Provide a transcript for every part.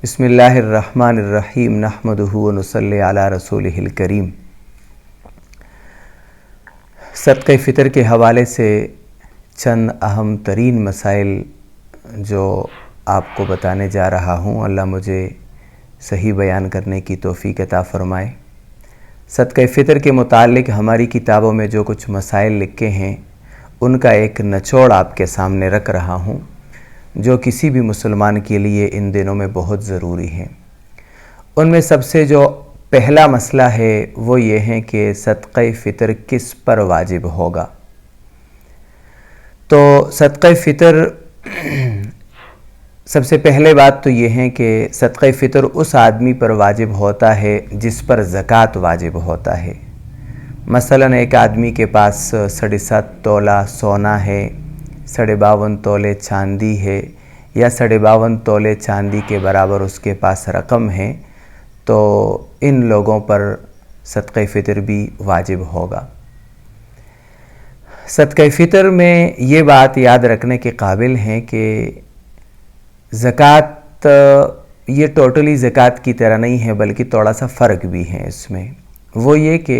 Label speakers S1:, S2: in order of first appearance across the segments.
S1: بسم اللہ الرحمن الرحیم نحمدہ و نصلی علی رسولہ الکریم۔ صدقہ فطر کے حوالے سے چند اہم ترین مسائل جو آپ کو بتانے جا رہا ہوں، اللہ مجھے صحیح بیان کرنے کی توفیق عطا فرمائے۔ صدقہ فطر کے متعلق ہماری کتابوں میں جو کچھ مسائل لکھے ہیں ان کا ایک نچوڑ آپ کے سامنے رکھ رہا ہوں، جو کسی بھی مسلمان کے لیے ان دنوں میں بہت ضروری ہے۔ ان میں سب سے جو پہلا مسئلہ ہے وہ یہ ہے کہ صدقہ فطر کس پر واجب ہوگا۔ تو صدقہ فطر سب سے پہلے بات تو یہ ہے کہ صدقہ فطر اس آدمی پر واجب ہوتا ہے جس پر زکوٰۃ واجب ہوتا ہے۔ مثلا ایک آدمی کے پاس 7.5 تولہ سونا ہے، 52.5 تولے چاندی ہے، یا 52.5 تولے چاندی کے برابر اس کے پاس رقم ہے، تو ان لوگوں پر صدقہ فطر بھی واجب ہوگا۔ صدقہ فطر میں یہ بات یاد رکھنے کے قابل ہے کہ زکوٰۃ یہ ٹوٹلی زکوٰۃ کی طرح نہیں ہے، بلکہ تھوڑا سا فرق بھی ہے اس میں۔ وہ یہ کہ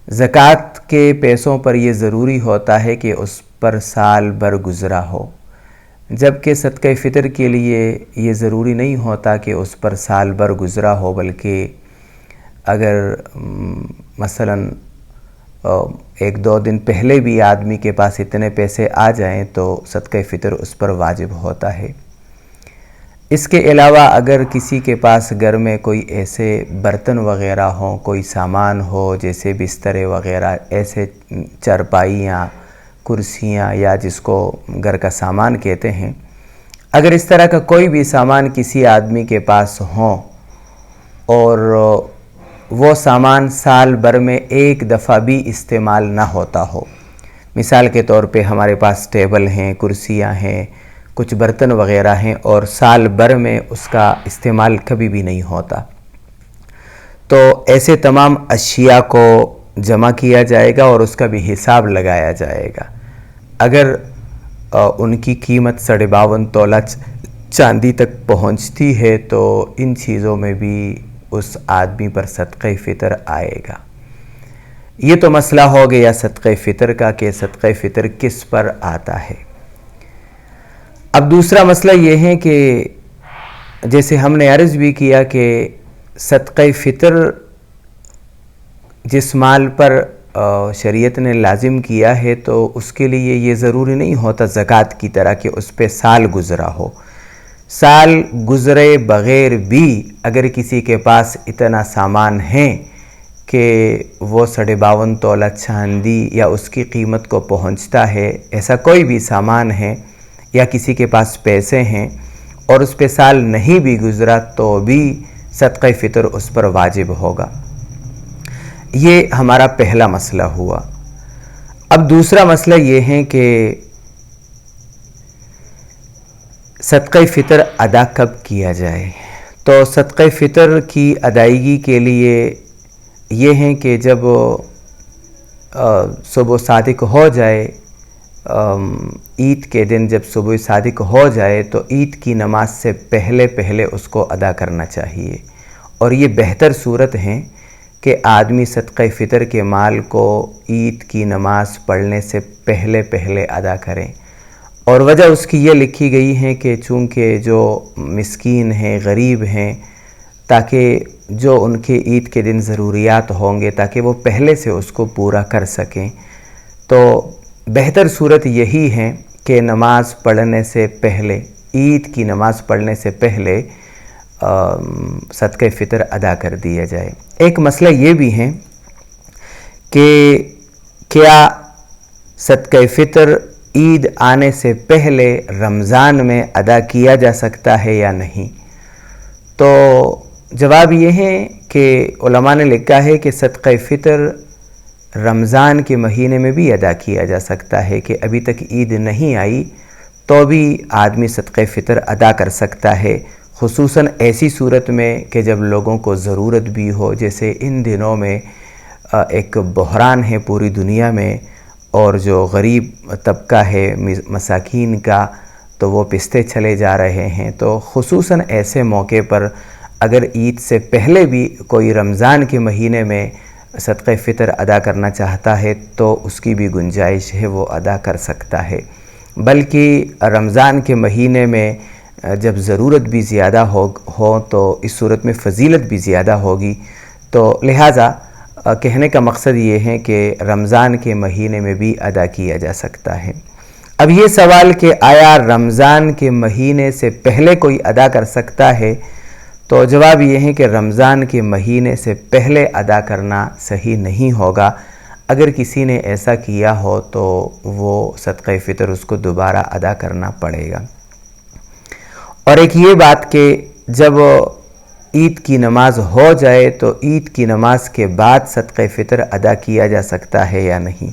S1: زکوٰۃ کے پیسوں پر یہ ضروری ہوتا ہے کہ اس پر سال بھر گزرا ہو، جبکہ صدقہ فطر کے لیے یہ ضروری نہیں ہوتا کہ اس پر سال بھر گزرا ہو، بلکہ اگر مثلا 1-2 دن پہلے بھی آدمی کے پاس اتنے پیسے آ جائیں تو صدقہ فطر اس پر واجب ہوتا ہے۔ اس کے علاوہ اگر کسی کے پاس گھر میں کوئی ایسے برتن وغیرہ ہوں، کوئی سامان ہو جیسے بسترے وغیرہ، ایسے چارپائیاں، کرسیاں یا جس کو گھر کا سامان کہتے ہیں، اگر اس طرح کا کوئی بھی سامان کسی آدمی کے پاس ہوں اور وہ سامان سال بھر میں ایک دفعہ بھی استعمال نہ ہوتا ہو، مثال کے طور پہ ہمارے پاس ٹیبل ہیں، کرسیاں ہیں، کچھ برتن وغیرہ ہیں اور سال بھر میں اس کا استعمال کبھی بھی نہیں ہوتا، تو ایسے تمام اشیاء کو جمع کیا جائے گا اور اس کا بھی حساب لگایا جائے گا۔ اگر ان کی قیمت 52.5 تولہ چاندی تک پہنچتی ہے تو ان چیزوں میں بھی اس آدمی پر صدقہ فطر آئے گا۔ یہ تو مسئلہ ہو گیا صدقہ فطر کا کہ صدقہ فطر کس پر آتا ہے۔ اب دوسرا مسئلہ یہ ہے کہ جیسے ہم نے عرض بھی کیا کہ صدقہ فطر جس مال پر شریعت نے لازم کیا ہے تو اس کے لیے یہ ضروری نہیں ہوتا زکوٰۃ کی طرح کہ اس پہ سال گزرا ہو۔ سال گزرے بغیر بھی اگر کسی کے پاس اتنا سامان ہے کہ وہ 52.5 تولہ چاندی یا اس کی قیمت کو پہنچتا ہے، ایسا کوئی بھی سامان ہے یا کسی کے پاس پیسے ہیں اور اس پہ سال نہیں بھی گزرا تو بھی صدقہ فطر اس پر واجب ہوگا۔ یہ ہمارا پہلا مسئلہ ہوا۔ اب دوسرا مسئلہ یہ ہے کہ صدقہ فطر ادا کب کیا جائے۔ تو صدقہ فطر کی ادائیگی کے لیے یہ ہے کہ جب صبح صادق ہو جائے، عید کے دن جب صبح صادق ہو جائے تو عید کی نماز سے پہلے اس کو ادا کرنا چاہیے، اور یہ بہتر صورت ہے کہ آدمی صدقہ فطر کے مال کو عید کی نماز پڑھنے سے پہلے ادا کریں۔ اور وجہ اس کی یہ لکھی گئی ہے کہ چونکہ جو مسکین ہیں، غریب ہیں، تاکہ جو ان کے عید کے دن ضروریات ہوں گے تاکہ وہ پہلے سے اس کو پورا کر سکیں، تو بہتر صورت یہی ہے کہ نماز پڑھنے سے پہلے، عید کی نماز پڑھنے سے پہلے صدقہ فطر ادا کر دیا جائے۔ ایک مسئلہ یہ بھی ہے کہ کیا صدقہ فطر عید آنے سے پہلے رمضان میں ادا کیا جا سکتا ہے یا نہیں؟ تو جواب یہ ہے کہ علماء نے لکھا ہے کہ صدقہ فطر رمضان کے مہینے میں بھی ادا کیا جا سکتا ہے، کہ ابھی تک عید نہیں آئی تو بھی آدمی صدقہ فطر ادا کر سکتا ہے، خصوصاً ایسی صورت میں کہ جب لوگوں کو ضرورت بھی ہو، جیسے ان دنوں میں ایک بحران ہے پوری دنیا میں، اور جو غریب طبقہ ہے مساکین کا تو وہ پستے چلے جا رہے ہیں. تو خصوصاً ایسے موقع پر اگر عید سے پہلے بھی کوئی رمضان کے مہینے میں صدقہ فطر ادا کرنا چاہتا ہے تو اس کی بھی گنجائش ہے، وہ ادا کر سکتا ہے. بلکہ رمضان کے مہینے میں جب ضرورت بھی زیادہ ہو تو اس صورت میں فضیلت بھی زیادہ ہوگی. تو لہٰذا کہنے کا مقصد یہ ہے کہ رمضان کے مہینے میں بھی ادا کیا جا سکتا ہے. اب یہ سوال کہ آیا رمضان کے مہینے سے پہلے کوئی ادا کر سکتا ہے، تو جواب یہ ہے کہ رمضان کے مہینے سے پہلے ادا کرنا صحیح نہیں ہوگا. اگر کسی نے ایسا کیا ہو تو وہ صدقہ فطر اس کو دوبارہ ادا کرنا پڑے گا. اور ایک یہ بات کہ جب عید کی نماز ہو جائے تو عید کی نماز کے بعد صدقہ فطر ادا کیا جا سکتا ہے یا نہیں،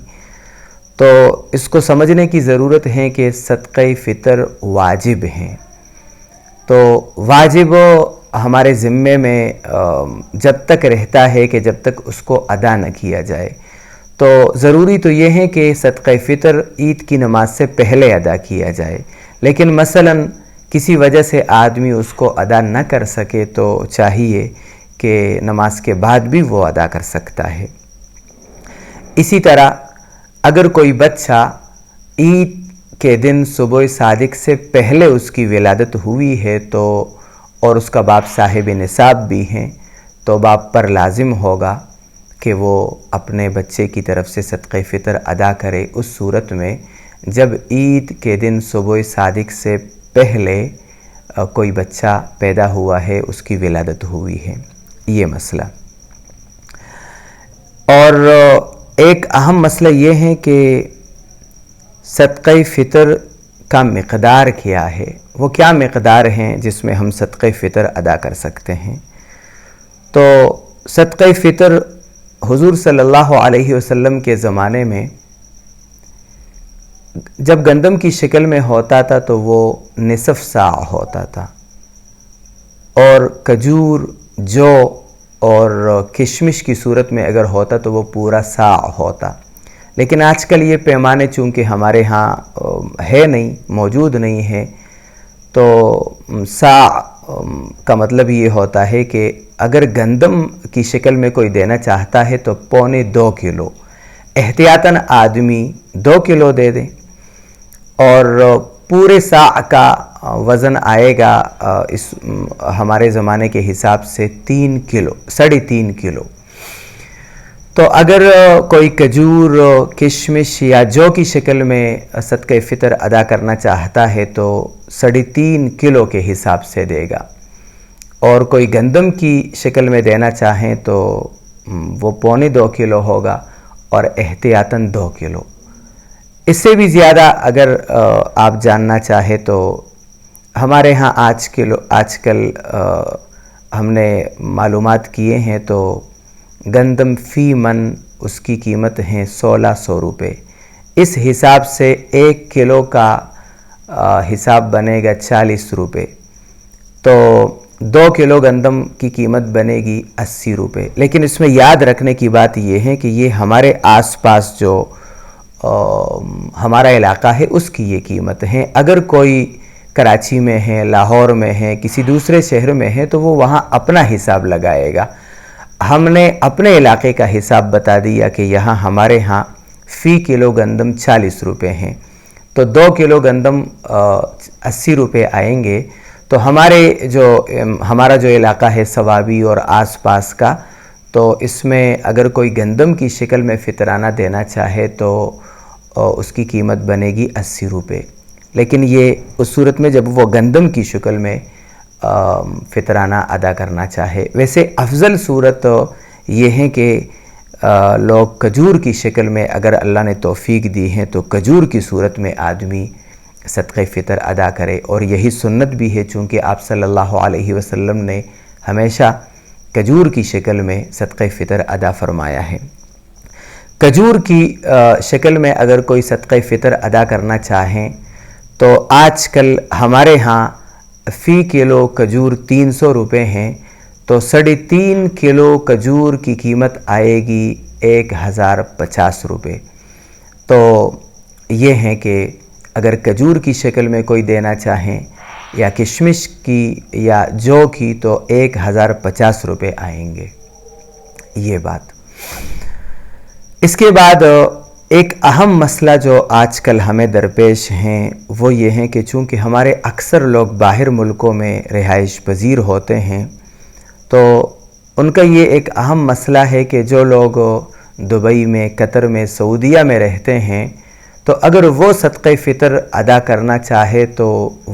S1: تو اس کو سمجھنے کی ضرورت ہے کہ صدقہ فطر واجب ہیں. تو واجب ہمارے ذمے میں جب تک رہتا ہے کہ جب تک اس کو ادا نہ کیا جائے. تو ضروری تو یہ ہے کہ صدقہ فطر عید کی نماز سے پہلے ادا کیا جائے، لیکن مثلاً کسی وجہ سے آدمی اس کو ادا نہ کر سکے تو چاہیے کہ نماز کے بعد بھی وہ ادا کر سکتا ہے. اسی طرح اگر کوئی بچہ عید کے دن صبح صادق سے پہلے اس کی ولادت ہوئی ہے تو اور اس کا باپ صاحب نصاب بھی ہیں، تو باپ پر لازم ہوگا کہ وہ اپنے بچے کی طرف سے صدقہ فطر ادا کرے اس صورت میں جب عید کے دن صبح صادق سے پہلے کوئی بچہ پیدا ہوا ہے، اس کی ولادت ہوئی ہے. یہ مسئلہ. اور ایک اہم مسئلہ یہ ہے کہ صدقہ فطر کا مقدار کیا ہے، وہ کیا مقدار ہیں جس میں ہم صدقہ فطر ادا کر سکتے ہیں. تو صدقہ فطر حضور صلی اللہ علیہ وسلم کے زمانے میں جب گندم کی شکل میں ہوتا تھا تو وہ نصف صاع ہوتا تھا، اور کھجور، جو اور کشمش کی صورت میں اگر ہوتا تو وہ پورا صاع ہوتا. لیکن آج کل یہ پیمانے چونکہ ہمارے ہاں ہے نہیں، موجود نہیں ہے، تو صاع کا مطلب یہ ہوتا ہے کہ اگر گندم کی شکل میں کوئی دینا چاہتا ہے تو 2.25 کلو احتیاطاً آدمی 2 کلو دے دیں، اور پورے صاع کا وزن آئے گا اس ہمارے زمانے کے حساب سے 3 کلو، 3.5 کلو. تو اگر کوئی کھجور، کشمش یا جو کی شکل میں صدقہ فطر ادا کرنا چاہتا ہے تو 3.5 کلو کے حساب سے دے گا، اور کوئی گندم کی شکل میں دینا چاہیں تو وہ 2.25 کلو ہوگا، اور احتیاطاً 2 کلو. اس سے بھی زیادہ اگر آپ جاننا چاہیں تو ہمارے ہاں آج کل ہم نے معلومات کیے ہیں تو گندم فی من اس کی قیمت ہے 1600 روپے. اس حساب سے 1 کلو کا حساب بنے گا 40 روپے. تو 2 کلو گندم کی قیمت بنے گی 80 روپے. لیکن اس میں یاد رکھنے کی بات یہ ہے کہ یہ ہمارے آس پاس جو ہمارا علاقہ ہے اس کی یہ قیمت ہے. اگر کوئی کراچی میں ہے، لاہور میں ہے، کسی دوسرے شہر میں ہے تو وہ وہاں اپنا حساب لگائے گا. ہم نے اپنے علاقے کا حساب بتا دیا کہ یہاں ہمارے ہاں فی کلو گندم 40 روپے ہیں، تو 2 کلو گندم 80 روپے آئیں گے. تو ہمارا جو علاقہ ہے ثوابی اور آس پاس کا، تو اس میں اگر کوئی گندم کی شکل میں فطرانہ دینا چاہے تو اس کی قیمت بنے گی 80 روپے. لیکن یہ اس صورت میں جب وہ گندم کی شکل میں فطرانہ ادا کرنا چاہے. ویسے افضل صورت یہ ہے کہ لوگ کھجور کی شکل میں اگر اللہ نے توفیق دی ہے تو کھجور کی صورت میں آدمی صدقہ فطر ادا کرے. اور یہی سنت بھی ہے، چونکہ آپ صلی اللہ علیہ وسلم نے ہمیشہ کھجور کی شکل میں صدقہ فطر ادا فرمایا ہے. کھجور کی شکل میں اگر کوئی صدقہ فطر ادا کرنا چاہیں تو آج کل ہمارے ہاں فی کلو کھجور 300 روپے ہیں، تو 3.5 کلو کھجور کی قیمت آئے گی 1050 روپے. تو یہ ہیں کہ اگر کھجور کی شکل میں کوئی دینا چاہیں یا کشمش کی یا جو کی تو 1050 روپے آئیں گے، یہ بات۔ اس کے بعد ایک اہم مسئلہ جو آج کل ہمیں درپیش ہیں وہ یہ ہے کہ چونکہ ہمارے اکثر لوگ باہر ملکوں میں رہائش پذیر ہوتے ہیں، تو ان کا یہ ایک اہم مسئلہ ہے کہ جو لوگ دبئی میں، قطر میں، سعودیہ میں رہتے ہیں، تو اگر وہ صدقہ فطر ادا کرنا چاہے تو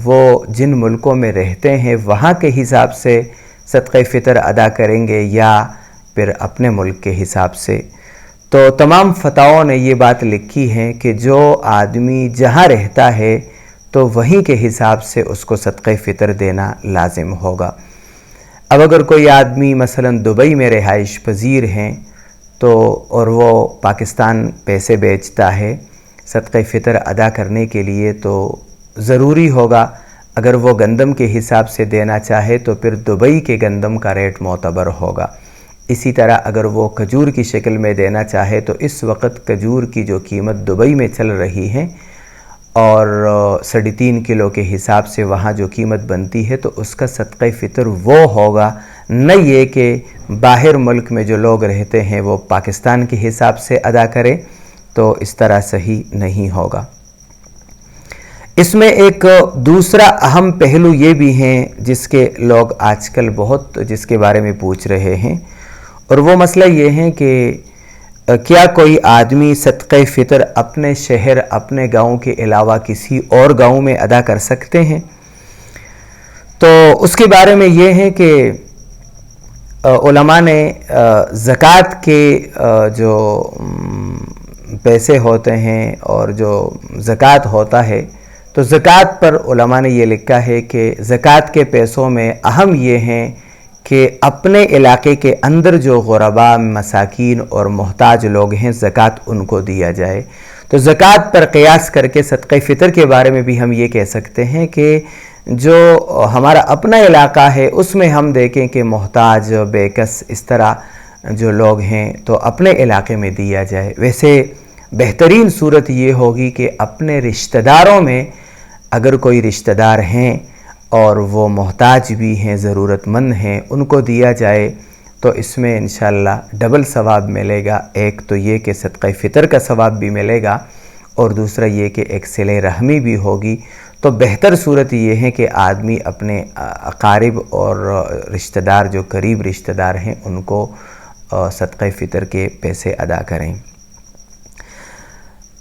S1: وہ جن ملکوں میں رہتے ہیں وہاں کے حساب سے صدقہ فطر ادا کریں گے یا پھر اپنے ملک کے حساب سے۔ تو تمام فتاووں نے یہ بات لکھی ہے کہ جو آدمی جہاں رہتا ہے تو وہیں کے حساب سے اس کو صدقہ فطر دینا لازم ہوگا۔ اب اگر کوئی آدمی مثلا دبئی میں رہائش پذیر ہیں تو اور وہ پاکستان پیسے بیچتا ہے صدقہ فطر ادا کرنے کے لیے، تو ضروری ہوگا اگر وہ گندم کے حساب سے دینا چاہے تو پھر دبئی کے گندم کا ریٹ معتبر ہوگا۔ اسی طرح اگر وہ کھجور کی شکل میں دینا چاہے تو اس وقت کھجور کی جو قیمت دبئی میں چل رہی ہے اور 3.5 کلو کے حساب سے وہاں جو قیمت بنتی ہے تو اس کا صدقہ فطر وہ ہوگا، نہ یہ کہ باہر ملک میں جو لوگ رہتے ہیں وہ پاکستان کے حساب سے ادا کرے، تو اس طرح صحیح نہیں ہوگا۔ اس میں ایک دوسرا اہم پہلو یہ بھی ہیں جس کے لوگ آج کل بہت جس کے بارے میں پوچھ رہے ہیں، اور وہ مسئلہ یہ ہے کہ کیا کوئی آدمی صدقہ فطر اپنے شہر، اپنے گاؤں کے علاوہ کسی اور گاؤں میں ادا کر سکتے ہیں؟ تو اس کے بارے میں یہ ہے کہ علماء نے زکوٰۃ کے جو پیسے ہوتے ہیں اور جو زکوٰۃ ہوتا ہے تو زکوٰۃ پر علماء نے یہ لکھا ہے کہ زکوٰۃ کے پیسوں میں اہم یہ ہیں کہ اپنے علاقے کے اندر جو غرباء، مساکین اور محتاج لوگ ہیں زکوٰۃ ان کو دیا جائے۔ تو زکوٰۃ پر قیاس کر کے صدقہ فطر کے بارے میں بھی ہم یہ کہہ سکتے ہیں کہ جو ہمارا اپنا علاقہ ہے اس میں ہم دیکھیں کہ محتاج، بے کس اس طرح جو لوگ ہیں تو اپنے علاقے میں دیا جائے۔ ویسے بہترین صورت یہ ہوگی کہ اپنے رشتہ داروں میں اگر کوئی رشتہ دار ہیں اور وہ محتاج بھی ہیں، ضرورت مند ہیں، ان کو دیا جائے تو اس میں انشاءاللہ ڈبل ثواب ملے گا۔ ایک تو یہ کہ صدقہ فطر کا ثواب بھی ملے گا اور دوسرا یہ کہ ایک صلہ رحمی بھی ہوگی۔ تو بہتر صورت یہ ہے کہ آدمی اپنے اقارب اور رشتہ دار جو قریب رشتہ دار ہیں ان کو صدقہ فطر کے پیسے ادا کریں۔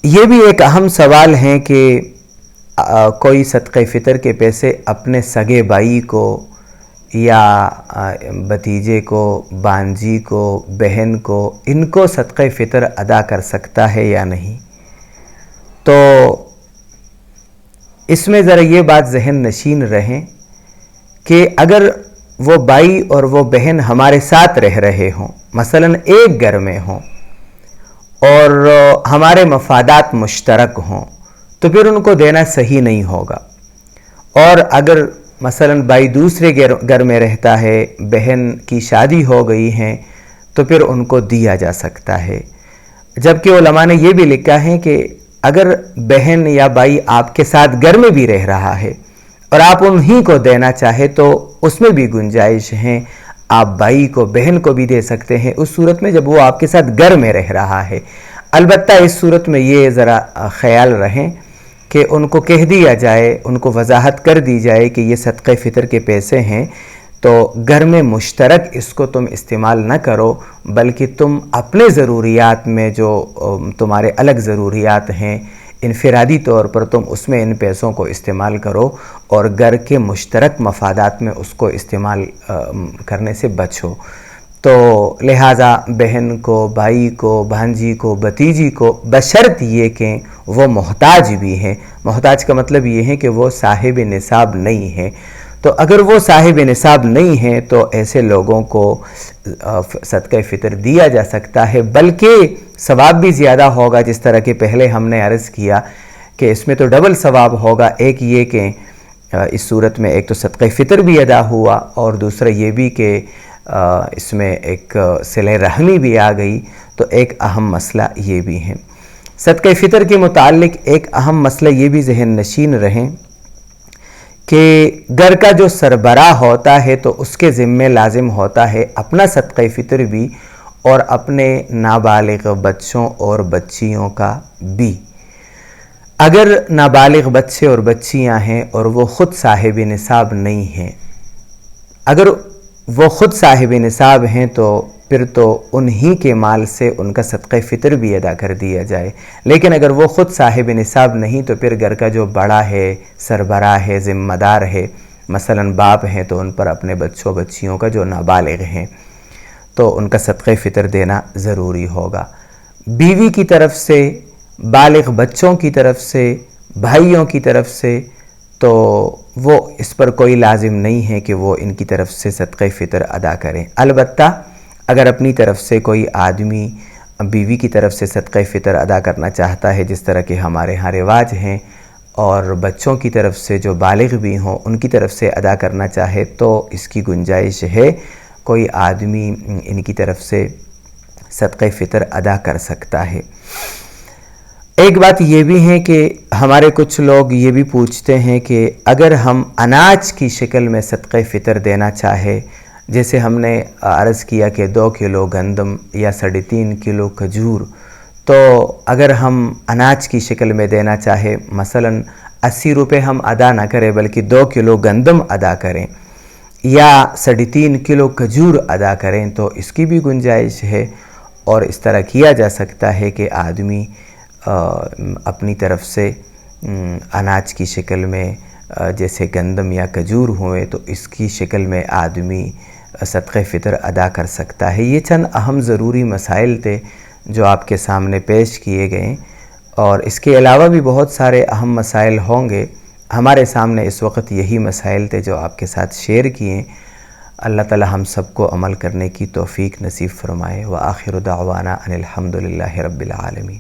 S1: یہ بھی ایک اہم سوال ہے کہ کوئی صدقہ فطر کے پیسے اپنے سگے بھائی کو یا بھتیجے کو، بانجی کو، بہن کو، ان کو صدقہ فطر ادا کر سکتا ہے یا نہیں؟ تو اس میں ذرا یہ بات ذہن نشین رہیں کہ اگر وہ بھائی اور وہ بہن ہمارے ساتھ رہ رہے ہوں، مثلا ایک گھر میں ہوں اور ہمارے مفادات مشترک ہوں تو پھر ان کو دینا صحیح نہیں ہوگا۔ اور اگر مثلا بھائی دوسرے گھر میں رہتا ہے، بہن کی شادی ہو گئی ہے تو پھر ان کو دیا جا سکتا ہے۔ جبکہ علماء نے یہ بھی لکھا ہے کہ اگر بہن یا بھائی آپ کے ساتھ گھر میں بھی رہ رہا ہے اور آپ انہی کو دینا چاہے تو اس میں بھی گنجائش ہے، آپ بھائی کو، بہن کو بھی دے سکتے ہیں اس صورت میں جب وہ آپ کے ساتھ گھر میں رہ رہا ہے۔ البتہ اس صورت میں یہ ذرا خیال رہیں کہ ان کو کہہ دیا جائے، ان کو وضاحت کر دی جائے کہ یہ صدقہ فطر کے پیسے ہیں تو گھر میں مشترک اس کو تم استعمال نہ کرو، بلکہ تم اپنے ضروریات میں جو تمہارے الگ ضروریات ہیں انفرادی طور پر تم اس میں ان پیسوں کو استعمال کرو اور گھر کے مشترک مفادات میں اس کو استعمال کرنے سے بچو۔ تو لہٰذا بہن کو، بھائی کو، بھانجی کو، بھتیجی کو بشرط یہ کہ وہ محتاج بھی ہیں۔ محتاج کا مطلب یہ ہے کہ وہ صاحب نصاب نہیں ہے۔ تو اگر وہ صاحب نصاب نہیں ہیں تو ایسے لوگوں کو صدقہ فطر دیا جا سکتا ہے، بلکہ ثواب بھی زیادہ ہوگا، جس طرح کہ پہلے ہم نے عرض کیا کہ اس میں تو ڈبل ثواب ہوگا۔ ایک یہ کہ اس صورت میں ایک تو صدقہ فطر بھی ادا ہوا اور دوسرا یہ بھی کہ اس میں ایک صلہ رحمی بھی آ گئی، تو ایک اہم مسئلہ یہ بھی ہے۔ صدقہ فطر کے متعلق ایک اہم مسئلہ یہ بھی ذہن نشین رہیں کہ گھر کا جو سربراہ ہوتا ہے تو اس کے ذمے لازم ہوتا ہے اپنا صدقہ فطر بھی اور اپنے نابالغ بچوں اور بچیوں کا بھی۔ اگر نابالغ بچے اور بچیاں ہیں اور وہ خود صاحب نصاب نہیں ہیں، اگر وہ خود صاحب نصاب ہیں تو پھر تو انہی کے مال سے ان کا صدقہ فطر بھی ادا کر دیا جائے، لیکن اگر وہ خود صاحب نصاب نہیں تو پھر گھر کا جو بڑا ہے، سربراہ ہے، ذمہ دار ہے، مثلا باپ ہیں تو ان پر اپنے بچوں بچیوں کا جو نابالغ ہیں تو ان کا صدقہ فطر دینا ضروری ہوگا۔ بیوی کی طرف سے، بالغ بچوں کی طرف سے، بھائیوں کی طرف سے تو وہ اس پر کوئی لازم نہیں ہے کہ وہ ان کی طرف سے صدقہ فطر ادا کریں۔ البتہ اگر اپنی طرف سے کوئی آدمی بیوی کی طرف سے صدقہ فطر ادا کرنا چاہتا ہے، جس طرح کہ ہمارے ہاں رواج ہیں، اور بچوں کی طرف سے جو بالغ بھی ہوں ان کی طرف سے ادا کرنا چاہے تو اس کی گنجائش ہے، کوئی آدمی ان کی طرف سے صدقہ فطر ادا کر سکتا ہے۔ ایک بات یہ بھی ہے کہ ہمارے کچھ لوگ یہ بھی پوچھتے ہیں کہ اگر ہم اناج کی شکل میں صدقہ فطر دینا چاہے، جیسے ہم نے عرض کیا کہ 2 کلو گندم یا 3.5 کلو کھجور، تو اگر ہم اناج کی شکل میں دینا چاہے، مثلا 80 روپے ہم ادا نہ کریں بلکہ 2 کلو گندم ادا کریں یا 3.5 کلو کھجور ادا کریں تو اس کی بھی گنجائش ہے، اور اس طرح کیا جا سکتا ہے کہ آدمی اپنی طرف سے اناج کی شکل میں جیسے گندم یا کھجور ہوئے تو اس کی شکل میں آدمی صدقہ فطر ادا کر سکتا ہے۔ یہ چند اہم ضروری مسائل تھے جو آپ کے سامنے پیش کیے گئے، اور اس کے علاوہ بھی بہت سارے اہم مسائل ہوں گے۔ ہمارے سامنے اس وقت یہی مسائل تھے جو آپ کے ساتھ شیئر کیے۔ اللہ تعالی ہم سب کو عمل کرنے کی توفیق نصیب فرمائے۔ وآخر دعوانا ان الحمد للہ رب العالمین۔